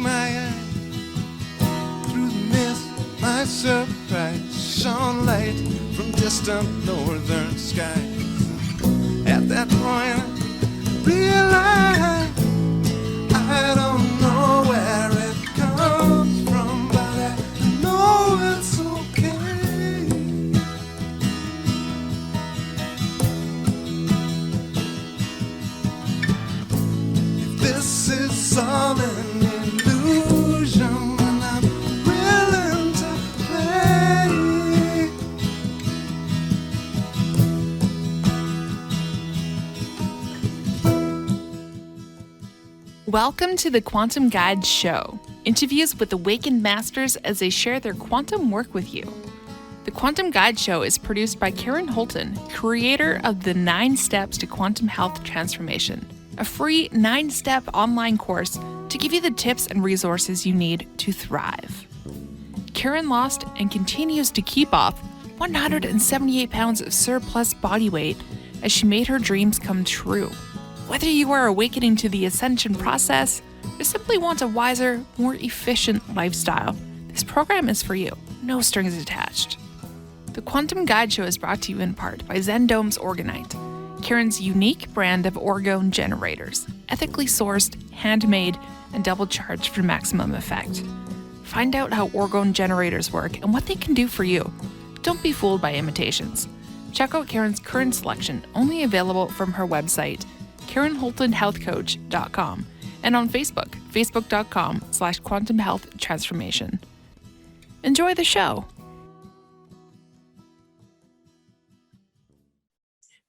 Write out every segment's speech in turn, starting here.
my eye. Through the mist, my surprise shone light from distant northern skies. At that point, I realized I don't know where it comes from, but I know it's okay. If this is all an illusion, then I'm willing to play. Welcome to the Quantum Guide Show, interviews with awakened masters as they share their quantum work with you. The Quantum Guide Show is produced by Karen Holton, creator of the 9 Steps to Quantum Health Transformation, a free 9-step online course to give you the tips and resources you need to thrive. Karen lost and continues to keep off 178 pounds of surplus body weight as she made her dreams come true. Whether you are awakening to the ascension process or simply want a wiser, more efficient lifestyle, this program is for you. No strings attached. The Quantum Guide Show is brought to you in part by Zendome's Orgonite, Karen's unique brand of orgone generators, ethically sourced, handmade, and double charged for maximum effect. Find out how orgone generators work and what they can do for you. Don't be fooled by imitations. Check out Karen's current selection, only available from her website, KarenHoltonHealthCoach.com, and on Facebook, facebook.com/Quantum Health Transformation. Enjoy the show.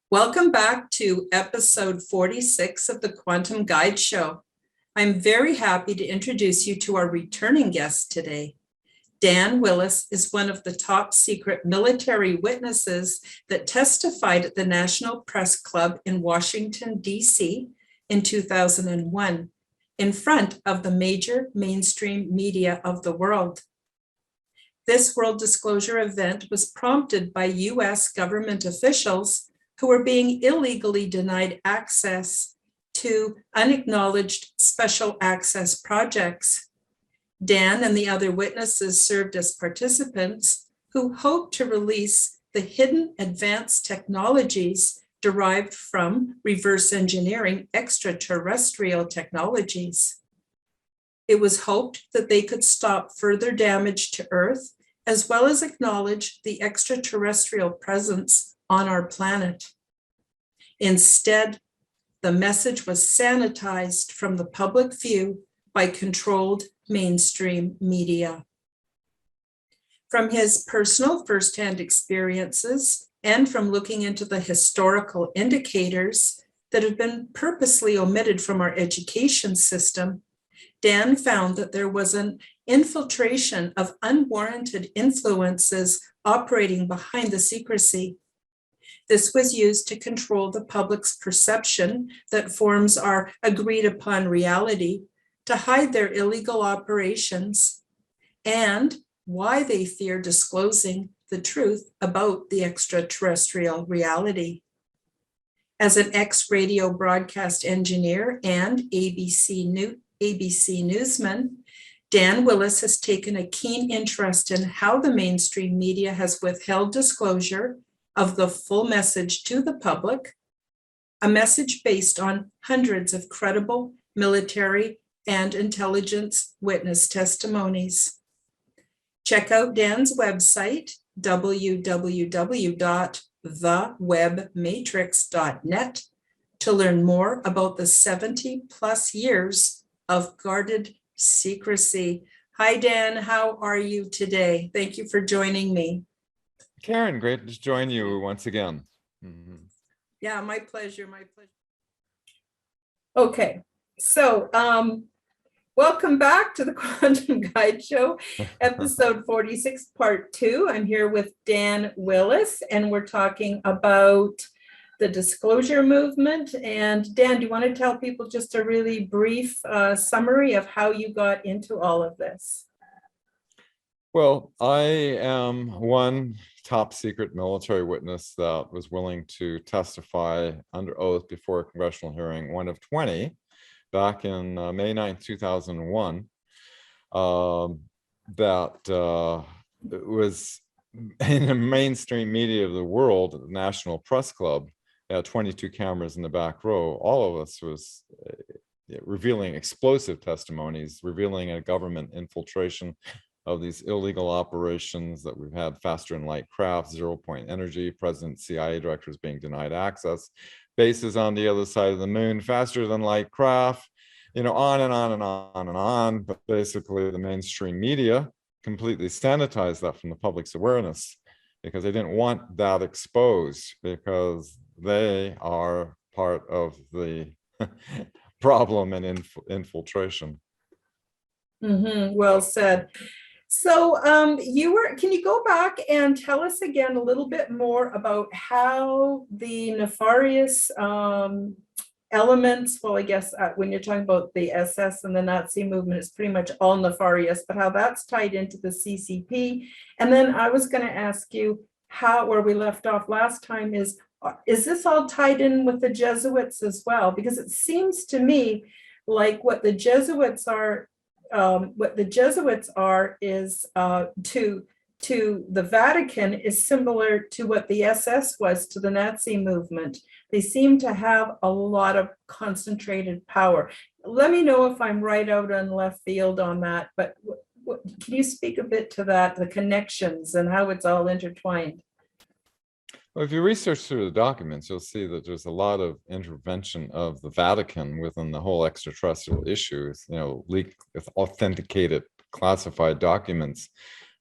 Welcome back to episode 46 of the Quantum Guide Show. I'm very happy to introduce you to our returning guest today. Dan Willis is one of the top secret military witnesses that testified at the National Press Club in Washington, D.C. in 2001, in front of the major mainstream media of the world. This world disclosure event was prompted by U.S. government officials who were being illegally denied access to unacknowledged special access projects. Dan and the other witnesses served as participants who hoped to release the hidden advanced technologies derived from reverse engineering extraterrestrial technologies. It was hoped that they could stop further damage to Earth, as well as acknowledge the extraterrestrial presence on our planet. Instead, the message was sanitized from the public view by controlled mainstream media. From his personal firsthand experiences and from looking into the historical indicators that have been purposely omitted from our education system, Dan found that there was an infiltration of unwarranted influences operating behind the secrecy. This was used to control the public's perception that forms our agreed upon reality, to hide their illegal operations, and why they fear disclosing the truth about the extraterrestrial reality. As an ex-radio broadcast engineer and ABC newsman, Dan Willis has taken a keen interest in how the mainstream media has withheld disclosure of the full message to the public, a message based on hundreds of credible military and intelligence witness testimonies. Check out Dan's website, www.thewebmatrix.net, to learn more about the 70 plus years of guarded secrecy. Hi, Dan, how are you today? Thank you for joining me. Karen, great to join you once again. Yeah, my pleasure, my pleasure. Okay, so welcome back to the Quantum Guide Show, episode 46, part 2. I'm here with Dan Willis, and we're talking about the disclosure movement. And Dan, do you want to tell people just a really brief summary of how you got into all of this? Well, I am one top secret military witness that was willing to testify under oath before a congressional hearing, one of 20, back in May 9th, 2001. that was in the mainstream media of the world, the National Press Club, 22 cameras in the back row. All of us was revealing explosive testimonies, revealing a government infiltration of these illegal operations, that we've had faster than light craft, 0-point energy, President CIA directors being denied access, bases on the other side of the moon, faster than light craft, on and on and on and on. But basically the mainstream media completely sanitized that from the public's awareness, because they didn't want that exposed, because they are part of the problem and infiltration. Well said. So can you go back and tell us again a little bit more about how the nefarious elements, well, I guess when you're talking about the SS and the Nazi movement, it's pretty much all nefarious, but how that's tied into the CCP. And then I was going to ask you where we left off last time is this all tied in with the Jesuits as well? Because it seems to me like what the Jesuits are is to the Vatican is similar to what the SS was to the Nazi movement. They seem to have a lot of concentrated power. Let me know if I'm right out on left field on that, but can you speak a bit to that, the connections and how it's all intertwined? Well, if you research through the documents, you'll see that there's a lot of intervention of the Vatican within the whole extraterrestrial issues, leaked, authenticated, classified documents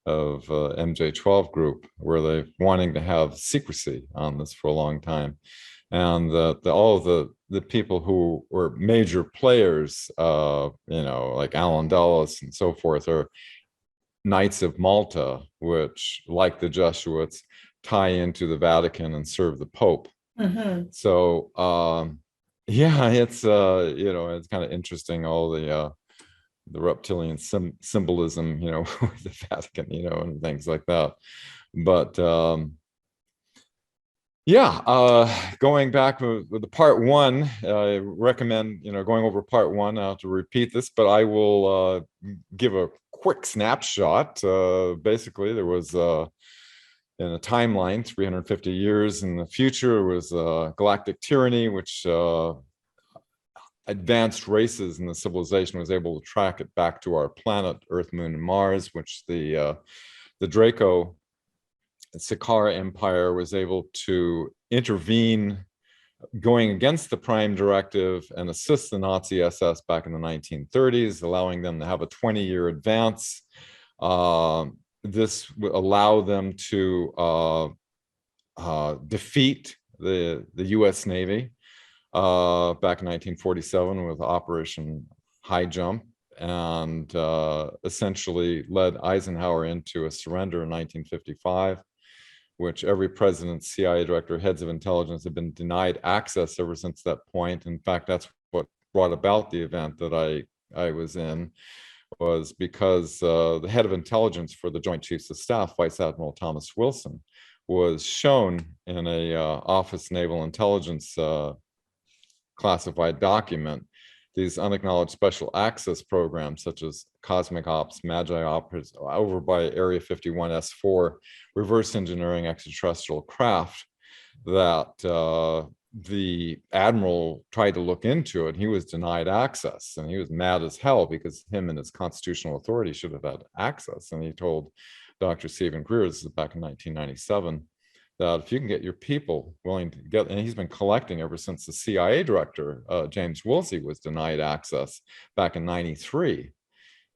of MJ12 group, where they're wanting to have secrecy on this for a long time. And all of the people who were major players, like Alan Dulles and so forth, are Knights of Malta, which, like the Jesuits, tie into the Vatican and serve the Pope. So it's it's kind of interesting, all the reptilian symbolism, with the Vatican, and things like that. But going back with the part one, I recommend going over part one. I have to repeat this, but I will give a quick snapshot. Basically, there was in a timeline 350 years in the future was galactic tyranny, which advanced races in the civilization was able to track it back to our planet, Earth, Moon, and Mars, which the Draco Sakara Empire was able to intervene, going against the Prime Directive, and assist the Nazi SS back in the 1930s, allowing them to have a 20-year advance. This would allow them to defeat the U.S. Navy back in 1947 with Operation High Jump, and essentially led Eisenhower into a surrender in 1955, which every president, CIA director, heads of intelligence have been denied access ever since that point. In fact, that's what brought about the event that I was in, was because the head of intelligence for the Joint Chiefs of Staff, Vice Admiral Thomas Wilson, was shown in a Office Naval Intelligence classified document these unacknowledged special access programs, such as Cosmic Ops, Magi Ops, over by Area 51 S4, reverse engineering extraterrestrial craft, that the admiral tried to look into it. He was denied access, and he was mad as hell, because him and his constitutional authority should have had access. And he told Dr. Stephen Greer, this is back in 1997, that if you can get your people willing to get, and he's been collecting ever since the CIA director, James Woolsey, was denied access back in 93.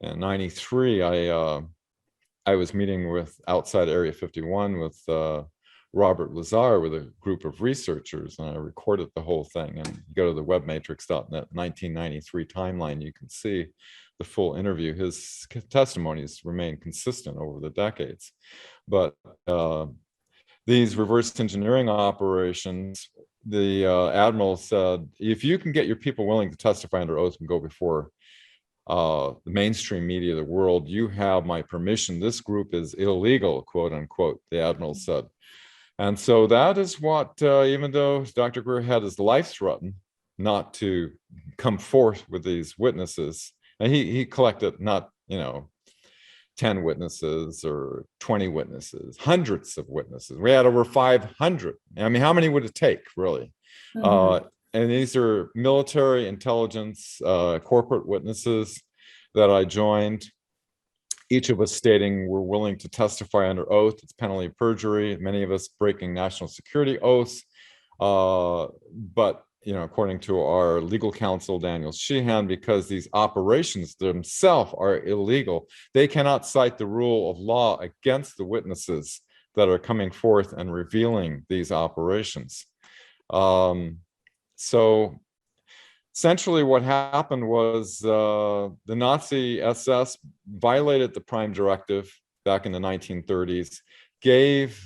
In 93, I was meeting with outside Area 51 with Robert Lazar with a group of researchers, and I recorded the whole thing. And you go to the webmatrix.net 1993 timeline, you can see the full interview. His testimonies remain consistent over the decades. But these reverse engineering operations, the admiral said, if you can get your people willing to testify under oath and go before the mainstream media of the world, you have my permission. This group is illegal, quote unquote, the admiral said. And so that is what, even though Dr. Greer had his life threatened not to come forth with these witnesses, and he collected not you know, 10 witnesses or 20 witnesses, hundreds of witnesses. We had over 500. I mean, how many would it take, really? And these are military, intelligence, corporate witnesses that I joined, each of us stating we're willing to testify under oath. It's penalty of perjury, many of us breaking national security oaths. But, you know, according to our legal counsel, Daniel Sheehan, because these operations themselves are illegal, they cannot cite the rule of law against the witnesses that are coming forth and revealing these operations. So essentially what happened was the Nazi SS violated the Prime Directive back in the 1930s, gave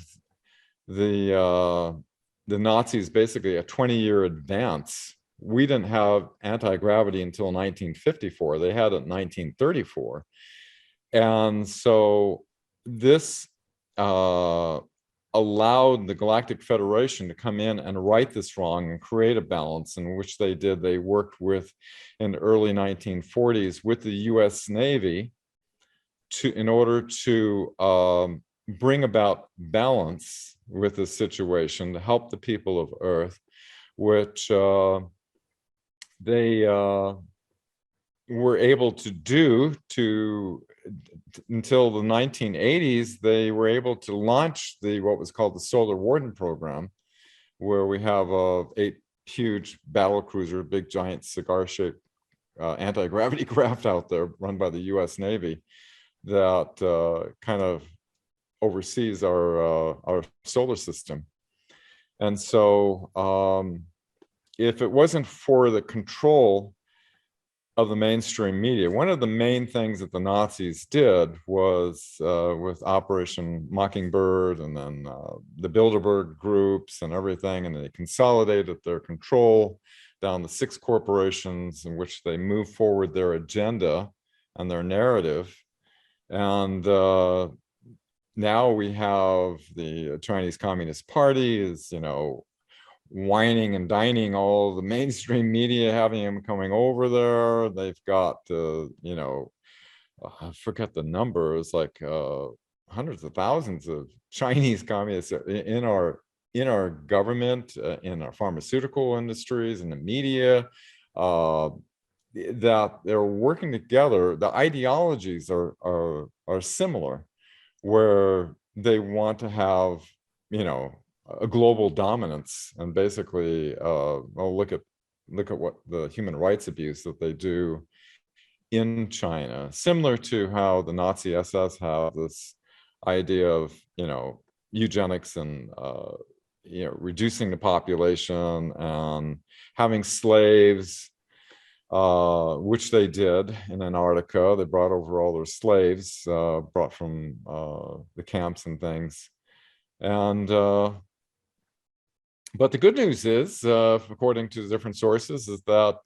the Nazis basically a 20-year advance. We didn't have anti-gravity until 1954. They had it in 1934. And so this allowed the Galactic Federation to come in and right this wrong and create a balance, in which they did. They worked with, in the early 1940s, with the US Navy in order to bring about balance with the situation, to help the people of Earth, which they were able to do until the 1980s. They were able to launch what was called the Solar Warden program, where we have 8 huge battle cruiser, big giant cigar-shaped anti-gravity craft out there run by the US Navy that kind of oversees our solar system. And so if it wasn't for the control of the mainstream media, one of the main things that the Nazis did was with Operation Mockingbird and then the Bilderberg groups and everything, and they consolidated their control down to 6 corporations in which they moved forward their agenda and their narrative. And now we have the Chinese Communist Party is, you know, whining and dining all the mainstream media, having them coming over there. They've got, you know, I forget the numbers, like hundreds of thousands of Chinese communists in our government, in our pharmaceutical industries, in the media, that they're working together. The ideologies are similar, where they want to have, you know, a global dominance, and basically look at what the human rights abuse that they do in China, similar to how the Nazi SS have this idea of, you know, eugenics and you know, reducing the population and having slaves, which they did in Antarctica. They brought over all their slaves, brought from the camps and things. And but the good news is, according to the different sources, is that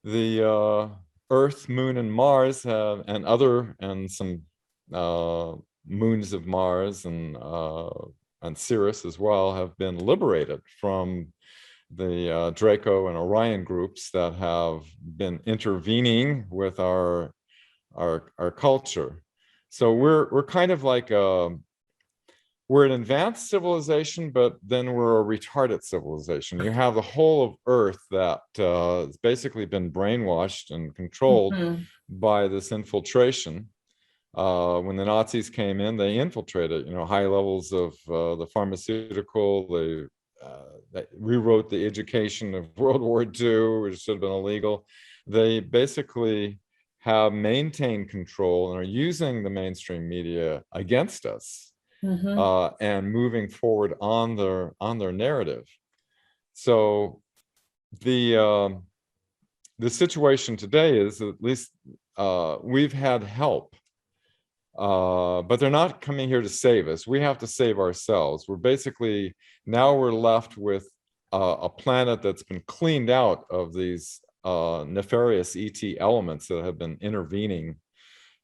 the Earth, Moon, and Mars have, and some moons of Mars and Sirius as well, have been liberated from the Draco and Orion groups that have been intervening with our culture. So we're kind of like we're an advanced civilization, but then we're a retarded civilization. You have the whole of Earth that has basically been brainwashed and controlled by this infiltration. When the Nazis came in, they infiltrated, you know, high levels of the pharmaceutical. They rewrote the education of World War II, which should have been illegal. They basically have maintained control and are using the mainstream media against us. And moving forward on their narrative. So the situation today is, at least we've had help, but they're not coming here to save us. We have to save ourselves. We're basically, now we're left with a planet that's been cleaned out of these nefarious ET elements that have been intervening,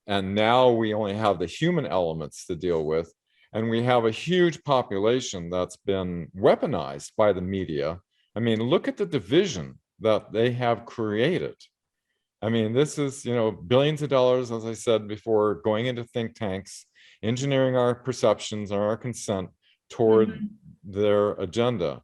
and now we only have the human elements to deal with. And we have a huge population that's been weaponized by the media. I mean, look at the division that they have created. I mean, this is, billions of dollars, as I said before, going into think tanks, engineering our perceptions and our consent toward Mhm. their agenda.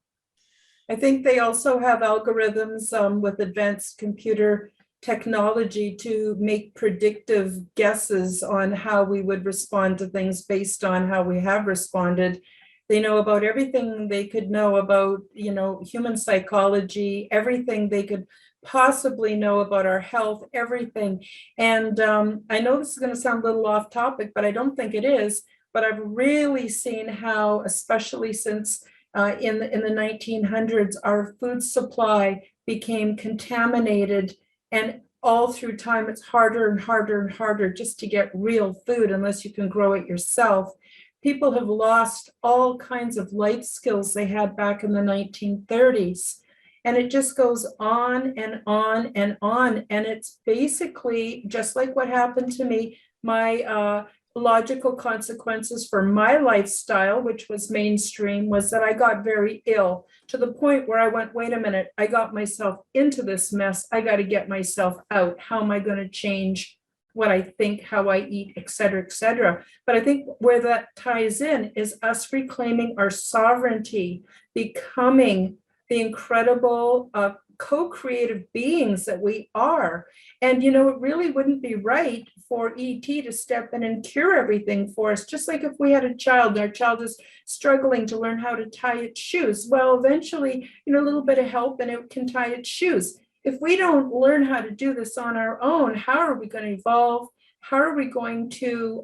I think they also have algorithms with advanced computer technology to make predictive guesses on how we would respond to things based on how we have responded. They know about everything they could know about, human psychology, everything they could possibly know about our health, everything. And I know this is going to sound a little off topic, but I don't think it is. But I've really seen how, especially since in the 1900s, our food supply became contaminated, and all through time, it's harder and harder and harder just to get real food unless you can grow it yourself. People have lost all kinds of life skills they had back in the 1930s. And it just goes on and on and on. And it's basically just like what happened to me. My logical consequences for my lifestyle, which was mainstream, was that I got very ill to the point where I went, wait a minute, I got myself into this mess. I got to get myself out. How am I going to change what I think, how I eat, et cetera, et cetera. But I think where that ties in is us reclaiming our sovereignty, becoming the incredible co-creative beings that we are. And, it really wouldn't be right for ET to step in and cure everything for us. Just like if we had a child, and our child is struggling to learn how to tie its shoes. Well, eventually, a little bit of help and it can tie its shoes. If we don't learn how to do this on our own, how are we going to evolve? How are we going to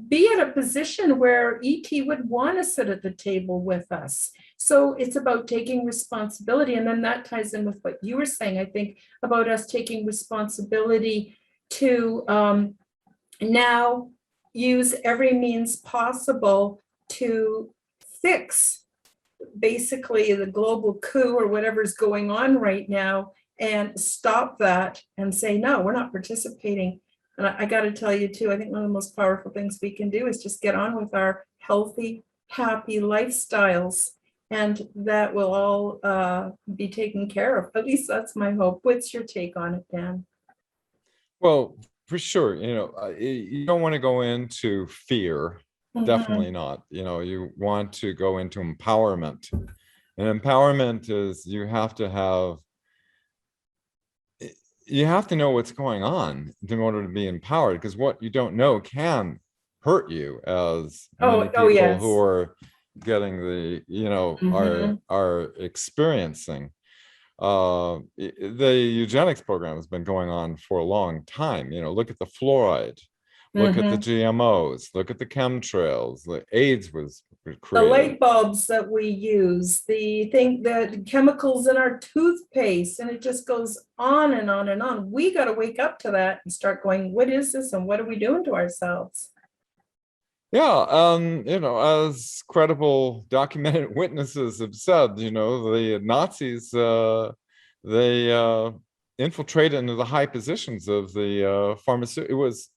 be at a position where ET would want to sit at the table with us? So it's about taking responsibility. And then that ties in with what you were saying, I think, about us taking responsibility to now use every means possible to fix basically the global coup or whatever's going on right now, and stop that and say, no, we're not participating. And I got to tell you too, I think one of the most powerful things we can do is just get on with our healthy, happy lifestyles. And that will all be taken care of. At least that's my hope. What's your take on it, Dan? Well, for sure, you don't want to go into fear. Mhm. Definitely not. You want to go into empowerment. And empowerment is you have to know what's going on in order to be empowered, because what you don't know can hurt you, as many people yes. who are getting the, Mhm. are experiencing. The eugenics program has been going on for a long time. Look at the fluoride, look at the GMOs, look at the chemtrails. The AIDS was The created. light bulbs that we use, the chemicals in our toothpaste, and it just goes on and on and on. We got to wake up to that and start going, what is this and what are we doing to ourselves? Yeah, as credible documented witnesses have said, the Nazis, they infiltrated into the high positions of the pharmaceutical. It was,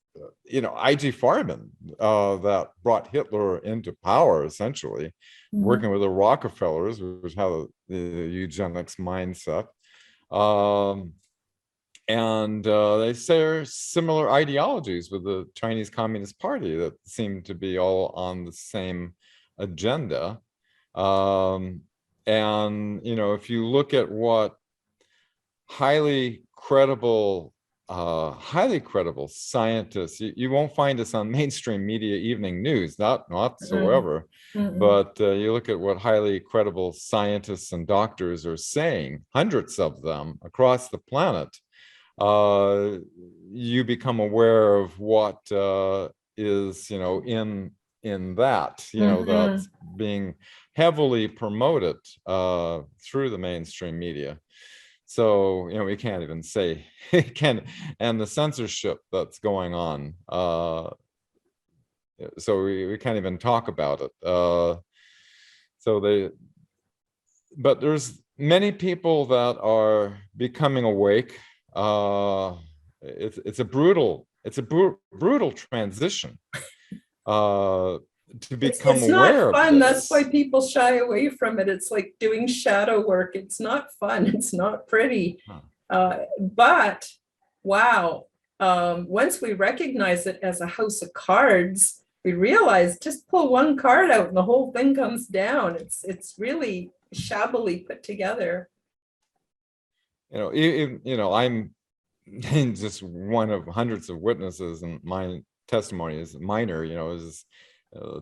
IG Farben that brought Hitler into power, essentially, working with the Rockefellers, which had the eugenics mindset. And they share similar ideologies with the Chinese Communist Party that seem to be all on the same agenda. And, if you look at what highly credible scientists, you won't find us on mainstream media evening news, not whatsoever. But you look at what highly credible scientists and doctors are saying, hundreds of them across the planet. You become aware of what is, in that, that's being heavily promoted through the mainstream media. So, we can't even say and the censorship that's going on. So we can't even talk about it. But there's many people that are becoming awake. It's a brutal transition to become It's aware not fun. of That's this. why people shy away from it. It's like doing shadow work. It's not fun. It's not pretty. But wow, once we recognize it as a house of cards, we realize just pull one card out and the whole thing comes down. It's really shabbily put together. I'm just one of hundreds of witnesses, and my testimony is minor. Is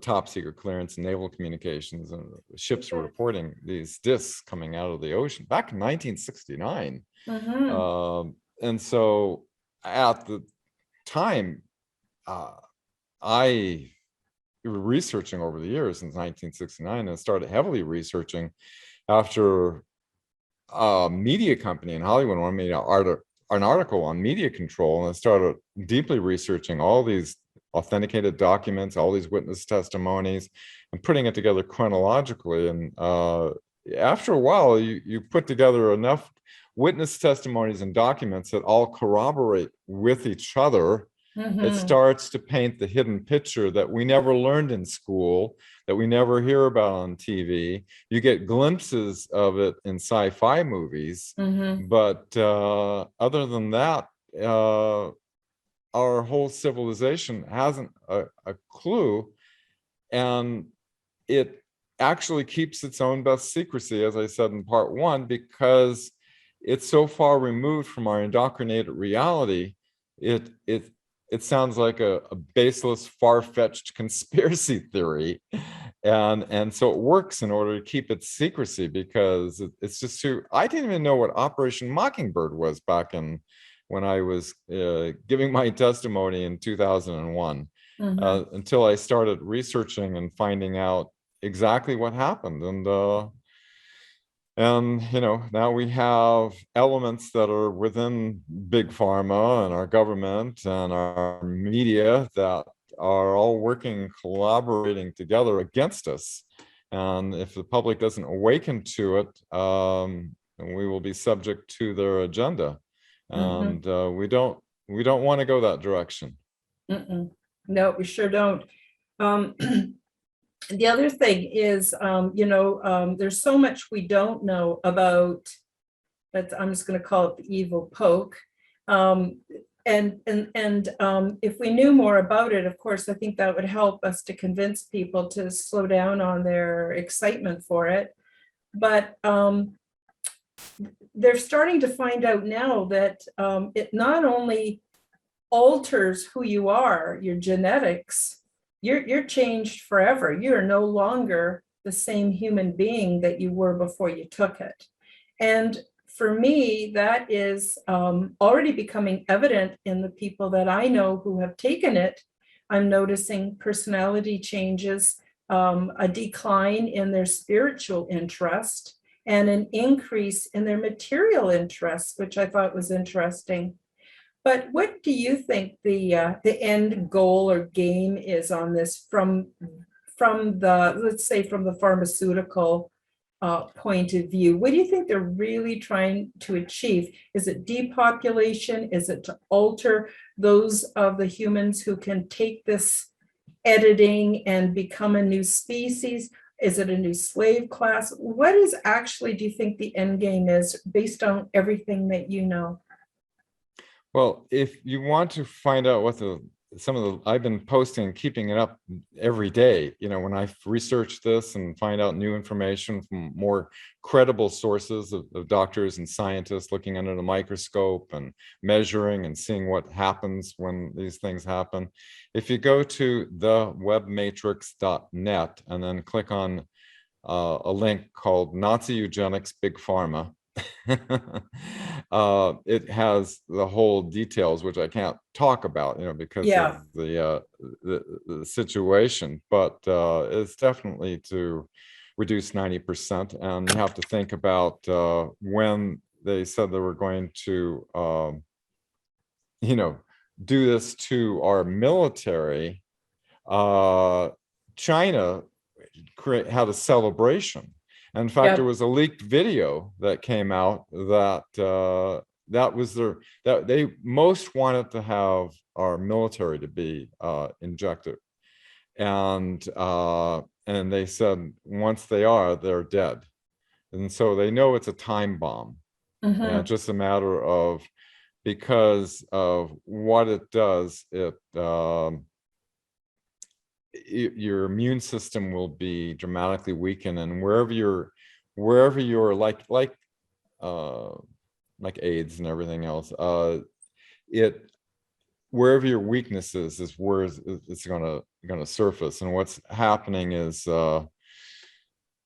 top secret clearance, naval communications, and ships were reporting these discs coming out of the ocean back in 1969. And so at the time, I researching over the years since 1969, and started heavily researching after a media company in Hollywood wanted me to an article on media control, and I started deeply researching all these authenticated documents, all these witness testimonies, and putting it together chronologically. And after a while, you put together enough witness testimonies and documents that all corroborate with each other. It starts to paint the hidden picture that we never learned in school, that we never hear about on TV. You get glimpses of it in sci-fi movies, but other than that, our whole civilization hasn't a clue, and it actually keeps its own best secrecy, as I said in part one, because it's so far removed from our indoctrinated reality. It sounds like a baseless, far-fetched conspiracy theory, and so it works in order to keep its secrecy, because it's just too. I didn't even know what Operation Mockingbird was back in when I was giving my testimony in 2001, until I started researching and finding out exactly what happened. And now we have elements that are within big pharma and our government and our media that are all working, collaborating together against us. And if the public doesn't awaken to it, we will be subject to their agenda. And we don't want to go that direction. No, we sure don't. The other thing is, there's so much we don't know about, but I'm just going to call it the evil poke. And if we knew more about it, of course, I think that would help us to convince people to slow down on their excitement for it. But they're starting to find out now that it not only alters who you are, your genetics, you're changed forever. You are no longer the same human being that you were before you took it. And for me, that is already becoming evident in the people that I know who have taken it. I'm noticing personality changes, a decline in their spiritual interest, and an increase in their material interests, which I thought was interesting. But what do you think the end goal or game is on this from the, let's say, from the pharmaceutical point of view? What do you think they're really trying to achieve? Is it depopulation? Is it to alter those of the humans who can take this editing and become a new species? Is it a new slave class? What is actually, do you think the end game is, based on everything that you know? Well, if you want to find out what I've been posting, keeping it up every day, when I research this and find out new information from more credible sources of doctors and scientists looking under the microscope and measuring and seeing what happens when these things happen. If you go to thewebmatrix.net and then click on a link called Nazi Eugenics Big Pharma, it has the whole details, which I can't talk about, because of the situation, but it's definitely to reduce 90%. And you have to think about when they said they were going to, do this to our military. China had a celebration. In fact, there was a leaked video that came out that that they most wanted to have our military to be injected, and they said once they are, they're dead, and so they know it's a time bomb. Mhm. just a matter of, because of what it does, your immune system will be dramatically weakened, and wherever you're uh, like AIDS and everything else, it wherever your weakness is where it's gonna surface. And what's happening is,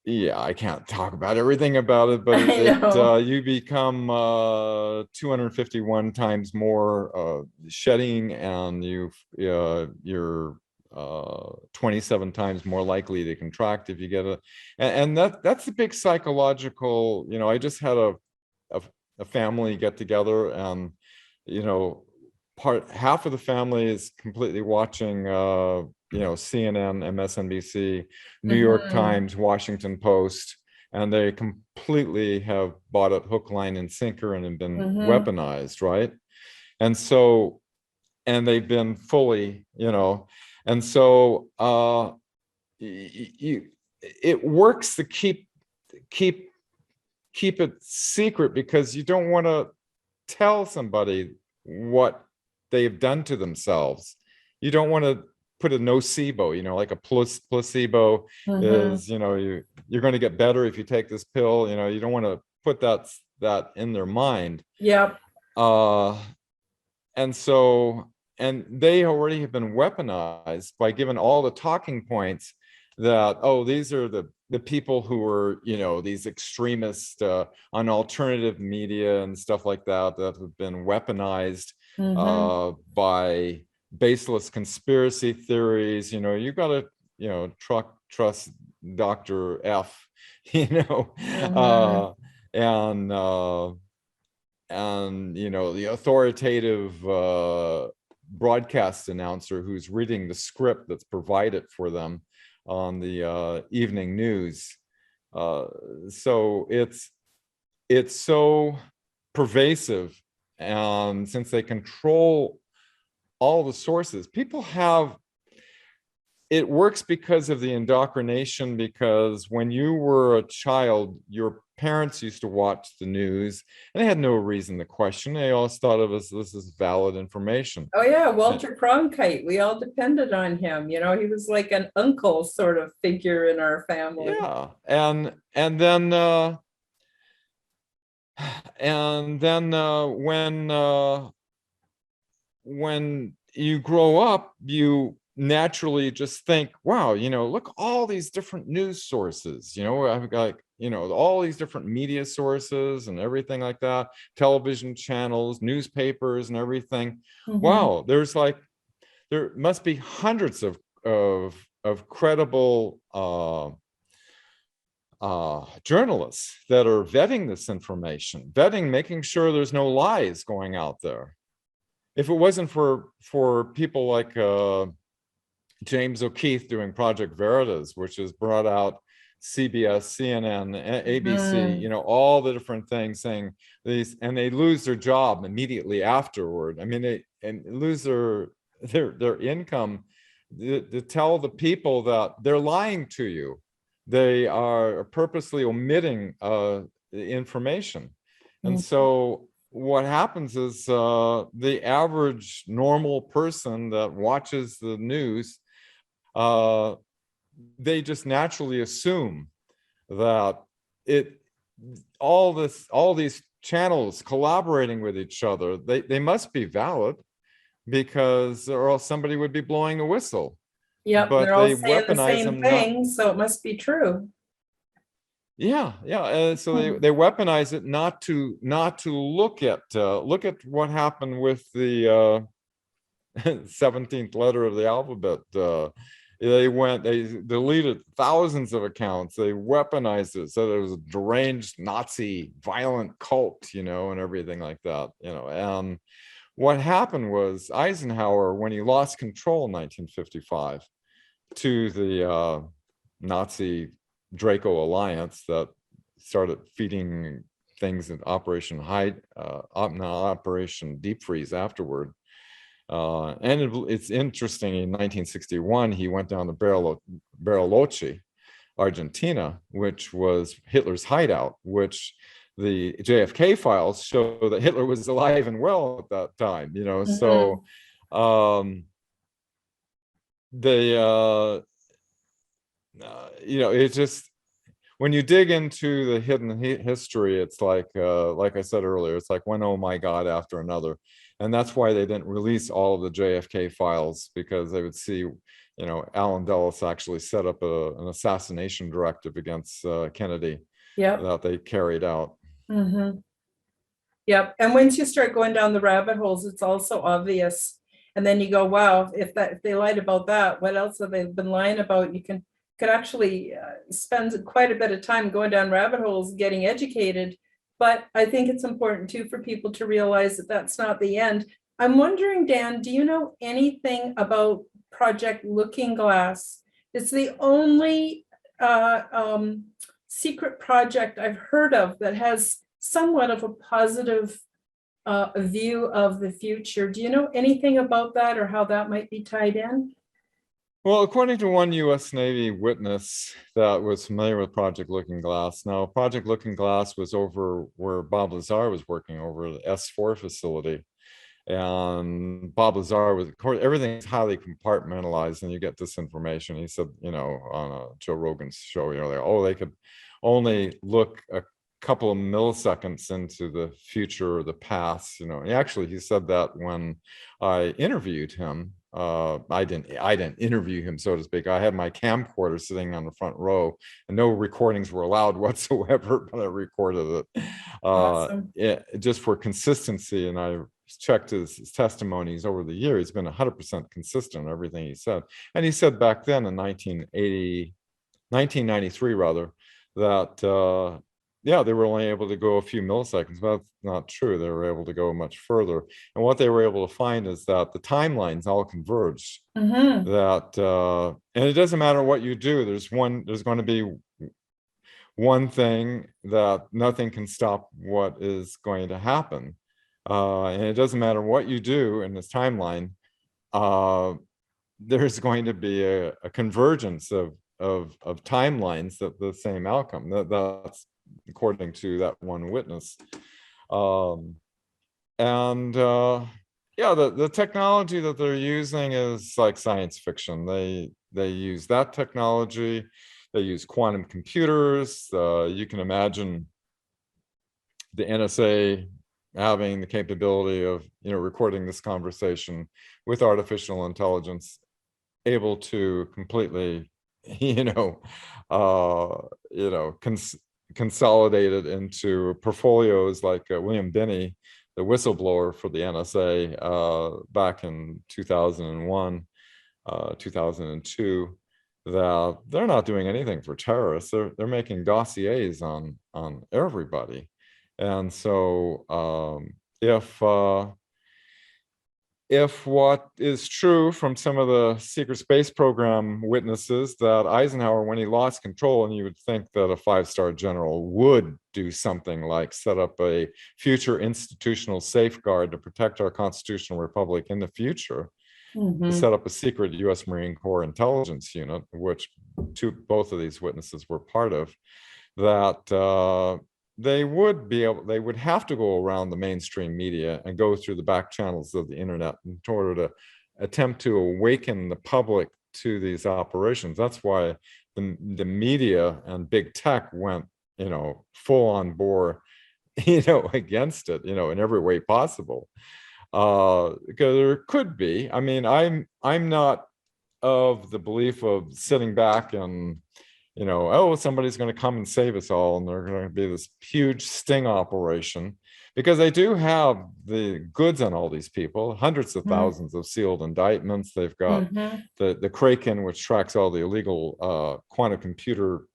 yeah, I can't talk about everything about it, but I know. you become 251 times more shedding, and you're 27 times more likely to contract if you get that's a big psychological. I just had a, a family get together, and you know half of the family is completely watching CNN, MSNBC, New York Mhm. Times, Washington Post, and they completely have bought it hook, line, and sinker, and have been Mhm. weaponized, right? And so, and they've been fully, and so it works to keep keep it secret, because you don't want to tell somebody what they've done to themselves. You don't want to put a nocebo, like a placebo Mhm. is, you're going to get better if you take this pill. You don't want to put that in their mind. Yep. Uh, and so, and they already have been weaponized by giving all the talking points that, oh, these are the people who are, these extremists on alternative media and stuff like that have been weaponized Mhm. by baseless conspiracy theories. You got to, trust Dr. F, Mhm. and the authoritative broadcast announcer who's reading the script that's provided for them on the evening news. So it's so pervasive, and since they control all the sources, people have it works because of the indoctrination, because when you were a child, your parents used to watch the news and they had no reason to question. They always thought of as this is valid information. Oh yeah, Walter Cronkite. We all depended on him. He was like an uncle sort of figure in our family. Yeah. And then when you grow up, you naturally just think, wow, look, all these different news sources, I've got, all these different media sources and everything like that, television channels, newspapers and everything. Mhm. Wow, there must be hundreds of credible journalists that are vetting this information, making sure there's no lies going out there. If it wasn't for people like James O'Keefe doing Project Veritas, which has brought out CBS, CNN, ABC, Mhm. all the different things saying these, and they lose their job immediately afterward. I mean, they lose their income to tell the people that they're lying to you. They are purposely omitting the information. And Mhm. so what happens is the average normal person that watches the news, uh, they just naturally assume that it all these channels collaborating with each other, they must be valid, because or else somebody would be blowing a whistle. Yep, But they're all they saying the weaponize same them not. thing, so it must be true. Yeah. So Hmm. they weaponize it not to look at what happened with the 17th letter of the alphabet. They deleted thousands of accounts. They weaponized it, so there was a deranged Nazi violent cult, and everything like that, And what happened was Eisenhower, when he lost control in 1955 to the Nazi Draco alliance that started feeding things in Operation Deep Freeze afterward. It's interesting, in 1961, he went down to Bariloche, Argentina, which was Hitler's hideout, which the JFK files show that Hitler was alive and well at that time, so they it's just, when you dig into the hidden history, it's like I said earlier, it's like one oh my God after another. And that's why they didn't release all of the JFK files, because they would see, Allen Dulles actually set up an assassination directive against Kennedy that they carried out. Yep. And once you start going down the rabbit holes, it's also obvious. And then you go, wow, if they lied about that, what else have they been lying about? You could actually spend quite a bit of time going down rabbit holes, getting educated. But I think it's important too for people to realize that that's not the end. I'm wondering, Dan, do you know anything about Project Looking Glass? It's the only secret project I've heard of that has somewhat of a positive view of the future. Do you know anything about that, or how that might be tied in? Well, according to one U.S. Navy witness that was familiar with Project Looking Glass, now Project Looking Glass was over where Bob Lazar was working, over the S4 facility. And Bob Lazar was, of course, everything's highly compartmentalized, and you get this information. He said, on a Joe Rogan's show, they could only look a couple of milliseconds into the future or the past. He said that when I interviewed him. I didn't interview him, so to speak. I had my camcorder sitting on the front row, and no recordings were allowed whatsoever, but I recorded it. Awesome. Just for consistency. And I checked his testimonies over the years. He's been 100% consistent in everything he said. And he said back then in 1993 rather, that they were only able to go a few milliseconds, but that's not true. They were able to go much further. And what they were able to find is that the timelines all converged. That and it doesn't matter what you do. There's going to be one thing, that nothing can stop what is going to happen. And it doesn't matter what you do in this timeline. There's going to be a convergence of timelines, that the same outcome. That's according to that one witness. The technology that they're using is like science fiction. They use that technology. They use quantum computers. You can imagine the NSA having the capability of recording this conversation with artificial intelligence, able to completely consolidated into portfolios like William Binney, the whistleblower for the NSA back in 2001, 2002, that they're not doing anything for terrorists. They're making dossiers on everybody. And so if what is true from some of the secret space program witnesses, that Eisenhower, when he lost control, and you would think that a 5-star general would do something like set up a future institutional safeguard to protect our constitutional republic in the future, to set up a secret U.S. Marine Corps intelligence unit, which both of these witnesses were part of, that they would have to go around the mainstream media and go through the back channels of the internet in order to attempt to awaken the public to these operations. That's why the media and big tech went, full on bore, against it, in every way possible. Because there could be, I'm not of the belief of sitting back and somebody's going to come and save us all, and they're going to be this huge sting operation, because they do have the goods on all these people, hundreds of thousands of sealed indictments. They've got the Kraken, which tracks all the illegal quantum computer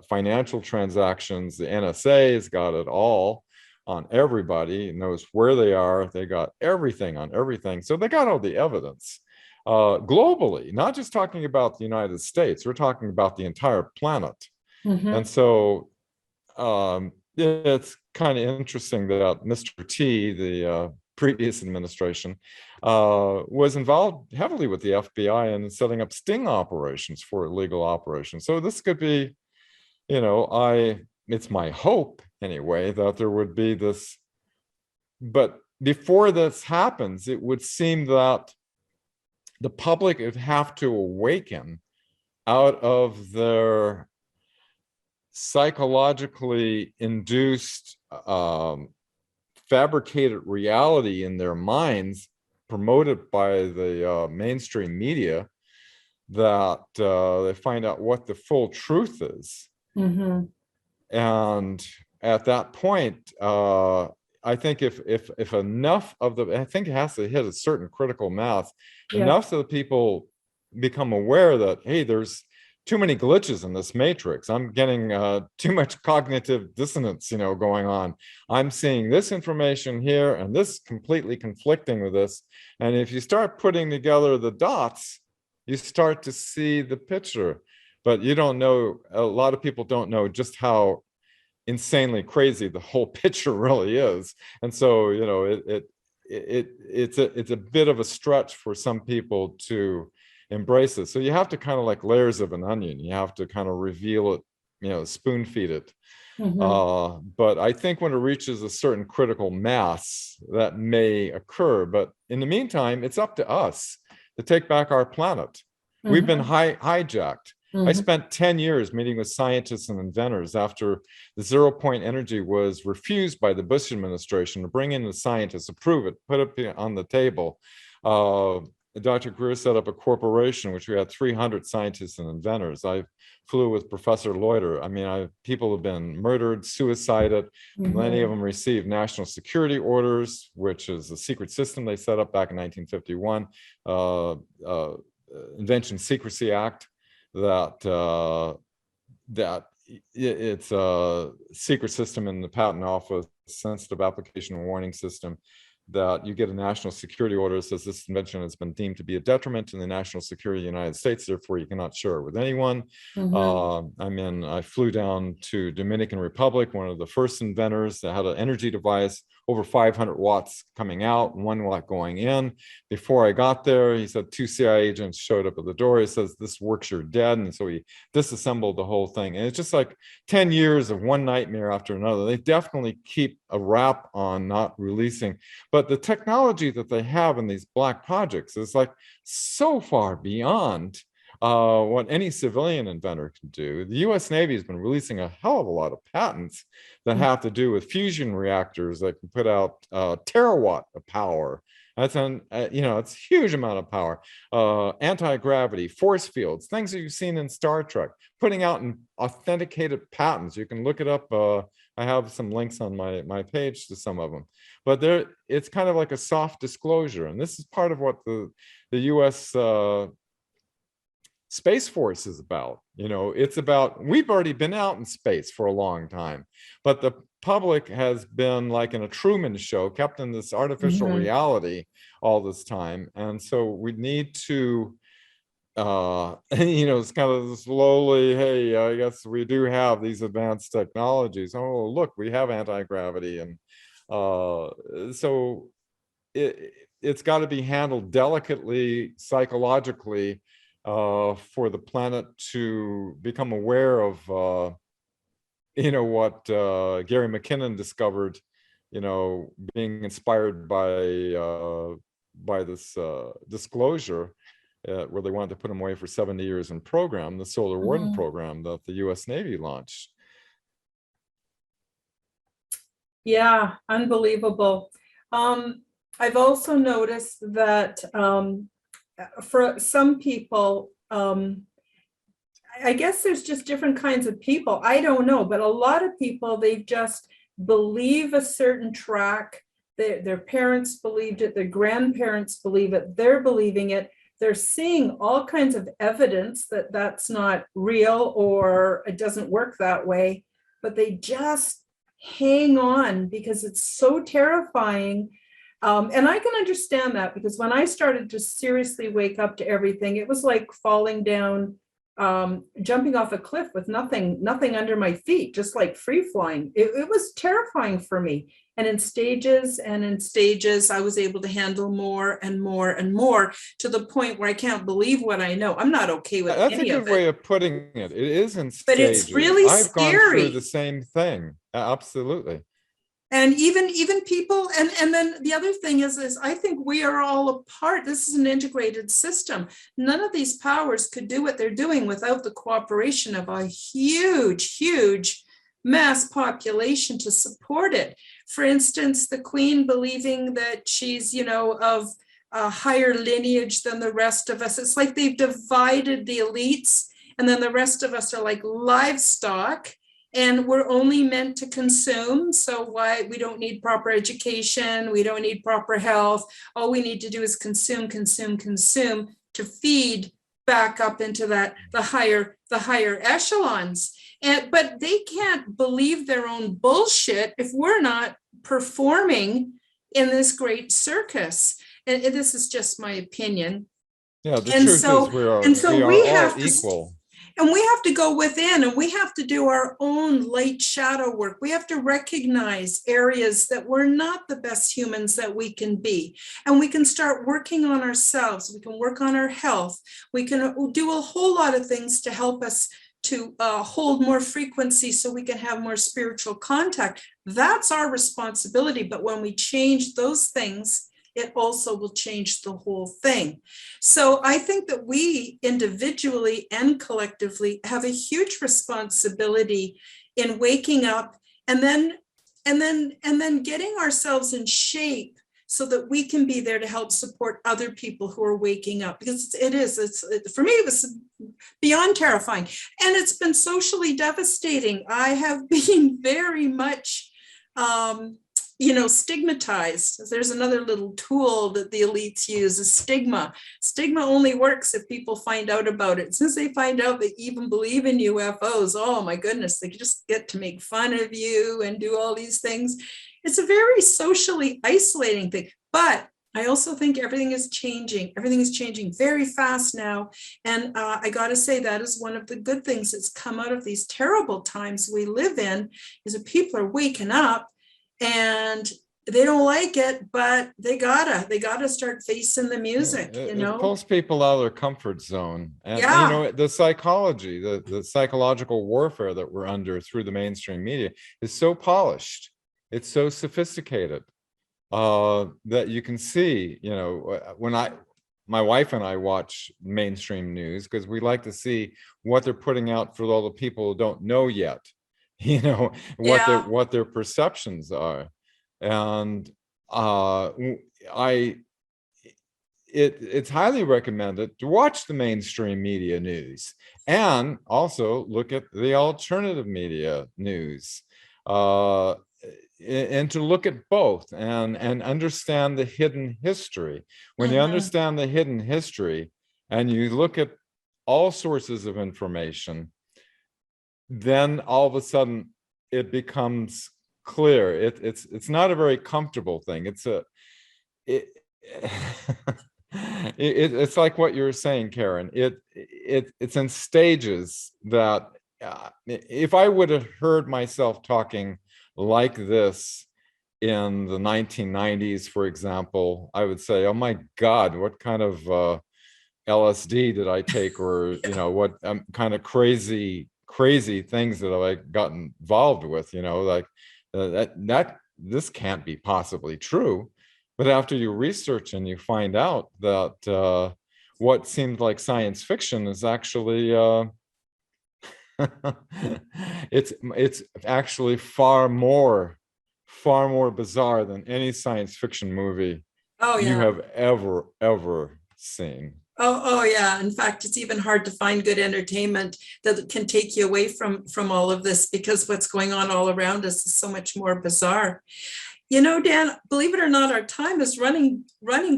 financial transactions. The NSA has got it all on everybody, knows where they are. They got everything on everything. So they got all the evidence. Globally, not just talking about the United States, we're talking about the entire planet. And so it's kind of interesting that Mr. T, the previous administration, was involved heavily with the FBI in setting up sting operations for illegal operations. So this could be, it's my hope anyway, that there would be this. But before this happens, it would seem that the public would have to awaken out of their psychologically induced fabricated reality in their minds, promoted by the mainstream media, that they find out what the full truth is. Mm-hmm. And at that point, I think if enough of I think it has to hit a certain critical mass, enough of the people become aware that, hey, there's too many glitches in this matrix. I'm getting too much cognitive dissonance, going on. I'm seeing this information here and this completely conflicting with this. And if you start putting together the dots, you start to see the picture. But you don't know, a lot of people don't know just how insanely crazy the whole picture really is. And so, it's a bit of a stretch for some people to embrace it. So you have to kind of like layers of an onion. You have to kind of reveal it, spoon feed it. Mm-hmm. But I think when it reaches a certain critical mass, that may occur. But in the meantime, it's up to us to take back our planet. Mm-hmm. We've been hijacked. Mm-hmm. I spent 10 years meeting with scientists and inventors after the 0-point energy was refused by the Bush administration to bring in the scientists, approve it, put it on the table. Dr. Greer set up a corporation, which we had 300 scientists and inventors. I flew with Professor Loiter. I mean, people have been murdered, suicided. Mm-hmm. Many of them received national security orders, which is a secret system they set up back in 1951, Invention Secrecy Act, that it's a secret system in the patent office, sensitive application and warning system, that you get a national security order that says this invention has been deemed to be a detriment to the national security of the United States, therefore you cannot share it with anyone. Mm-hmm. I flew down to Dominican Republic, one of the first inventors that had an energy device, over 500 watts coming out, 1 watt going in. Before I got there, he said 2 CIA agents showed up at the door. He says, this works, you're dead. And so he disassembled the whole thing. And it's just like 10 years of one nightmare after another. They definitely keep a wrap on not releasing. But the technology that they have in these black projects is like so far beyond what any civilian inventor can do. The US Navy has been releasing a hell of a lot of patents that have to do with fusion reactors that can put out terawatt of power. That's it's a huge amount of power. Anti-gravity, force fields, things that you've seen in Star Trek, putting out in authenticated patents. You can look it up. I have some links on my page to some of them. But it's kind of like a soft disclosure. And this is part of what the US Space Force is about. It's about, we've already been out in space for a long time, but the public has been like in a Truman Show, kept in this artificial mm-hmm. reality all this time. And so we need to, it's kind of slowly, hey, I guess we do have these advanced technologies. Oh, look, we have anti-gravity. And so it's got to be handled delicately, psychologically, for the planet to become aware of, what Gary McKinnon discovered, being inspired by this disclosure, where they wanted to put him away for 70 years in program, the Solar Warden mm-hmm. program that the US Navy launched. Yeah, unbelievable. I've also noticed that for some people, I guess there's just different kinds of people. I don't know, but a lot of people, they just believe a certain track. Their parents believed it, their grandparents believe it, they're believing it. They're seeing all kinds of evidence that that's not real or it doesn't work that way, but they just hang on because it's so terrifying. And I can understand that, because when I started to seriously wake up to everything, it was like falling down, jumping off a cliff with nothing under my feet, just like free flying. It was terrifying for me. And in stages, I was able to handle more and more and more, to the point where I can't believe what I know. I'm not okay with That's a any good of way it, of putting it. It is in but stages. it's really I've gone through scary. the same thing. Absolutely. And even people, and then the other thing is I think we are all a part. This is an integrated system. None of these powers could do what they're doing without the cooperation of a huge mass population to support it. For instance, the Queen believing that she's, of a higher lineage than the rest of us. It's like they've divided the elites, and then the rest of us are like livestock, and we're only meant to consume. So why we don't need proper education, we don't need proper health. All we need to do is consume to feed back up into that the higher echelons. But they can't believe their own bullshit if we're not performing in this great circus. And this is just my opinion. Yeah, the And truth so- is we are and so we we are have all to equal. And we have to go within, and we have to do our own light shadow work. We have to recognize areas that we're not the best humans that we can be. And we can start working on ourselves. We can work on our health. We can do a whole lot of things to help us to hold more frequency so we can have more spiritual contact. That's our responsibility. But when we change those things, it also will change the whole thing. So I think that we individually and collectively have a huge responsibility in waking up and then getting ourselves in shape so that we can be there to help support other people who are waking up. Because for me, it was beyond terrifying. And it's been socially devastating. I have been very much stigmatized. There's another little tool that the elites use, is stigma. Stigma only works if people find out about it. Since they find out they even believe in UFOs, oh my goodness, they just get to make fun of you and do all these things. It's a very socially isolating thing. But I also think everything is changing. Everything is changing very fast now. And I got to say, that is one of the good things that's come out of these terrible times we live in, is that people are waking up. And they don't like it, but they gotta start facing the music, It pulls people out of their comfort zone. And the psychology, the psychological warfare that we're under through the mainstream media is so polished, it's so sophisticated, that you can see, when my wife and I watch mainstream news, because we like to see what they're putting out for all the people who don't know yet. What their perceptions are. And it's highly recommended to watch the mainstream media news and also look at the alternative media news, and to look at both and understand the hidden history. When you understand the hidden history and you look at all sources of information, then all of a sudden it becomes clear. It's not a very comfortable thing. It's like what you were saying, Karen. It's in stages that if I would have heard myself talking like this in the 1990s, for example, I would say, oh my God, what kind of LSD did I take, or what kind of crazy things that I gotten involved with, that this can't be possibly true. But after you research and you find out that what seemed like science fiction is actually it's actually far more bizarre than any science fiction movie you have ever seen. Oh yeah. In fact, it's even hard to find good entertainment that can take you away from all of this, because what's going on all around us is so much more bizarre. Dan, believe it or not, our time is running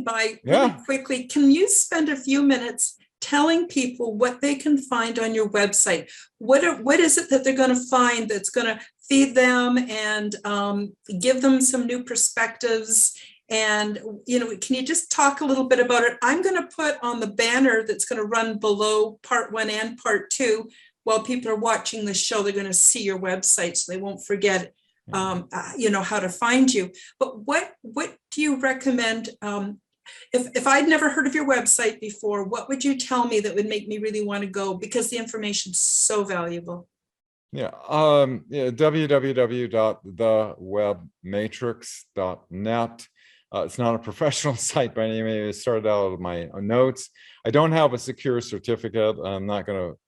by really quickly. Can you spend a few minutes telling people what they can find on your website? What is it that they're going to find that's going to feed them and give them some new perspectives? And, can you just talk a little bit about it? I'm going to put on the banner that's going to run below part 1 and part 2. While people are watching the show, they're going to see your website, so they won't forget how to find you. But what do you recommend? If I'd never heard of your website before, what would you tell me that would make me really want to go? Because the information's so valuable. Yeah, www.thewebmatrix.net. It's not a professional site by any means. It started out of my notes. I don't have a secure certificate. I'm not going to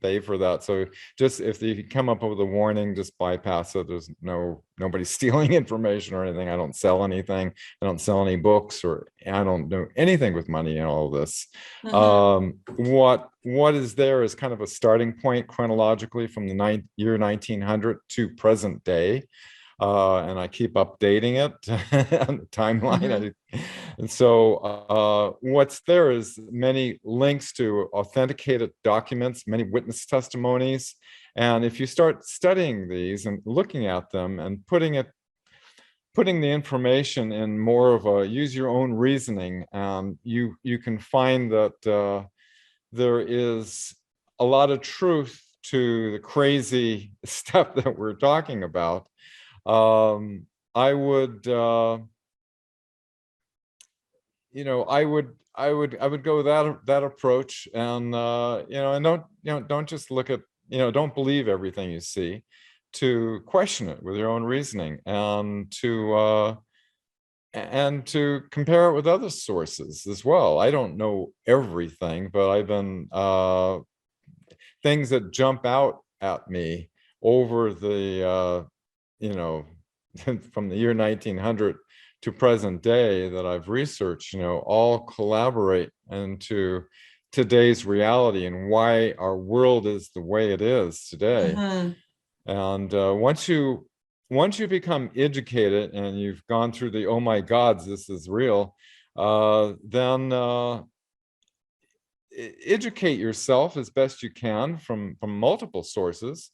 pay for that. So just if you come up with a warning, just bypass it. There's nobody stealing information or anything. I don't sell anything. I don't sell any books, or I don't do anything with money and all this. What is there is kind of a starting point chronologically from the year 1900 to present day. And I keep updating it on the timeline. And so what's there is many links to authenticated documents, many witness testimonies. And if you start studying these and looking at them and putting the information in more of a use your own reasoning, you can find that there is a lot of truth to the crazy stuff that we're talking about. I would go that approach, and don't just look at, don't believe everything you see, to question it with your own reasoning, and to compare it with other sources as well. I don't know everything, but I've been things that jump out at me over the from the year 1900 to present day that I've researched, all collaborate into today's reality and why our world is the way it is today. And once you become educated and you've gone through the, oh my gods, this is real, then educate yourself as best you can from multiple sources,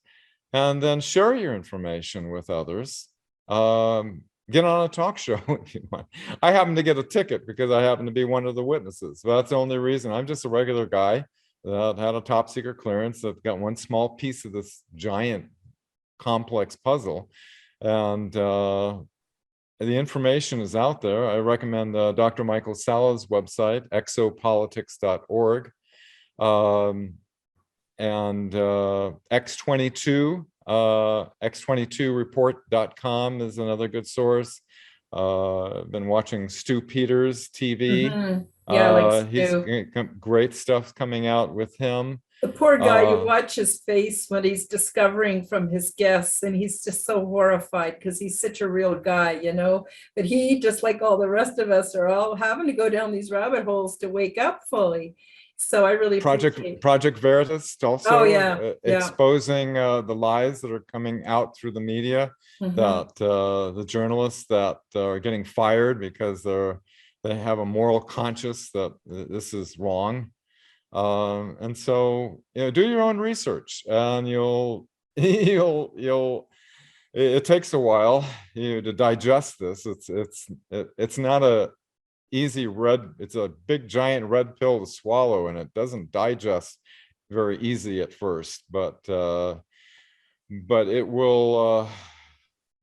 and then share your information with others. Get on a talk show if you want. I happen to get a ticket because I happen to be one of the witnesses. So that's the only reason. I'm just a regular guy that had a top secret clearance that got one small piece of this giant complex puzzle. And the information is out there. I recommend Dr. Michael Sala's website, exopolitics.org. And X22, x22report.com is another good source. I've been watching Stu Peters TV. He's great stuff coming out with him. The poor guy, you watch his face when he's discovering from his guests, and he's just so horrified because he's such a real guy, but he, just like all the rest of us, are all having to go down these rabbit holes to wake up fully. So I really Project Veritas also exposing the lies that are coming out through the media, that the journalists that are getting fired because they have a moral conscience that this is wrong. And so do your own research, and it takes a while to digest this. It's not a easy it's a big giant red pill to swallow, and it doesn't digest very easy at first, but it will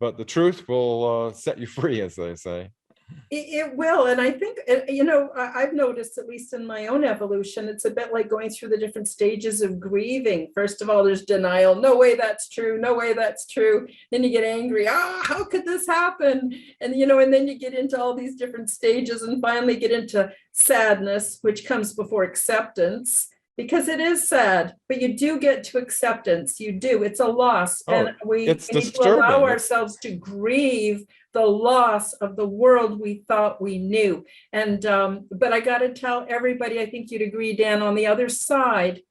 but the truth will set you free, as they say. It will. And I think, I've noticed, at least in my own evolution, it's a bit like going through the different stages of grieving. First of all, there's denial. No way that's true. No way that's true. Then you get angry. How could this happen? And, and then you get into all these different stages and finally get into sadness, which comes before acceptance, because it is sad, but you do get to acceptance. You do. It's a loss. And we need to allow ourselves to grieve the loss of the world we thought we knew. And but I got to tell everybody, I think you'd agree, Dan, on the other side,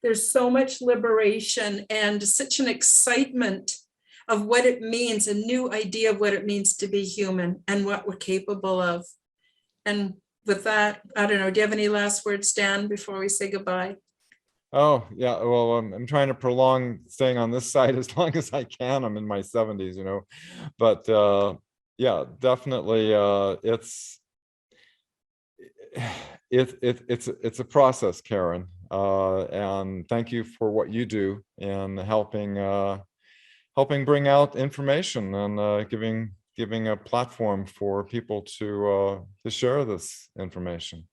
there's so much liberation and such an excitement of what it means, a new idea of what it means to be human and what we're capable of. And with that, I don't know, do you have any last words, Dan, before we say goodbye? Oh, yeah. Well, I'm trying to prolong staying on this side as long as I can. I'm in my 70s, but yeah, definitely. It's a process, Karen. And thank you for what you do in helping helping bring out information and giving a platform for people to share this information.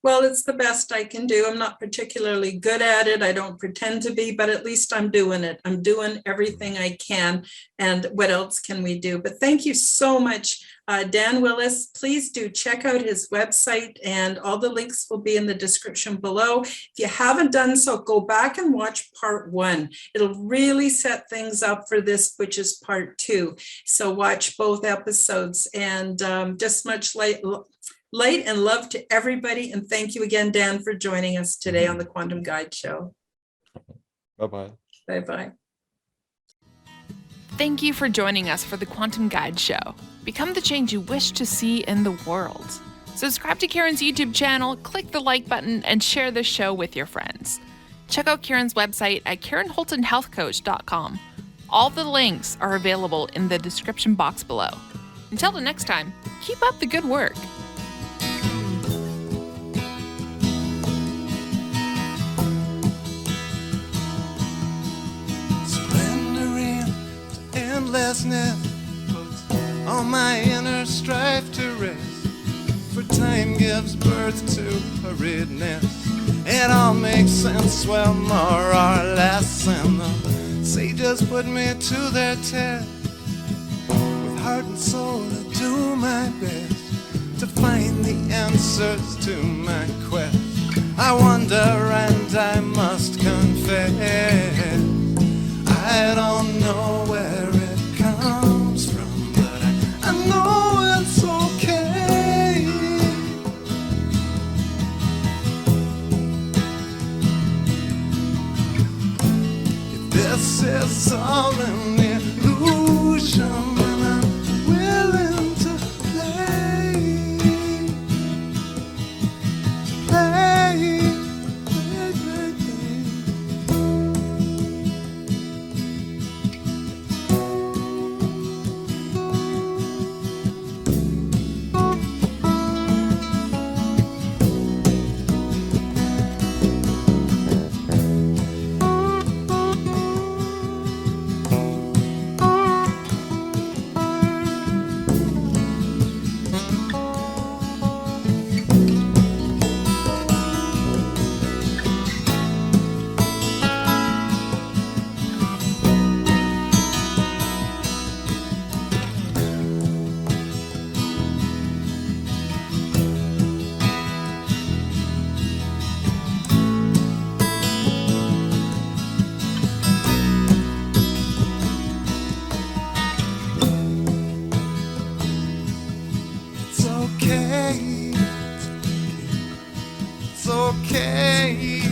Well, it's the best I can do. I'm not particularly good at it. I don't pretend to be, but at least I'm doing it. I'm doing everything I can. And what else can we do? But thank you so much, Dan Willis. Please do check out his website, and all the links will be in the description below. If you haven't done so, go back and watch part 1. It'll really set things up for this, which is part 2. So watch both episodes, and just much light and love to everybody. And thank you again, Dan, for joining us today on the Quantum Guide Show. Bye-bye. Bye-bye. Thank you for joining us for the Quantum Guide Show. Become the change you wish to see in the world. Subscribe to Karen's YouTube channel, click the like button, and share this show with your friends. Check out Karen's website at KarenHoltonHealthCoach.com. All the links are available in the description box below. Until the next time, keep up the good work. Endlessness puts all my inner strife to rest, for time gives birth to hurriedness. It all makes sense, well, more or less, and the sages put me to their test, with heart and soul to do my best to find the answers to my quest. I wonder and I must confess, I don't know where it comes from, but I know it's okay. If this is all an illusion, then I'm willing to play. It's okay.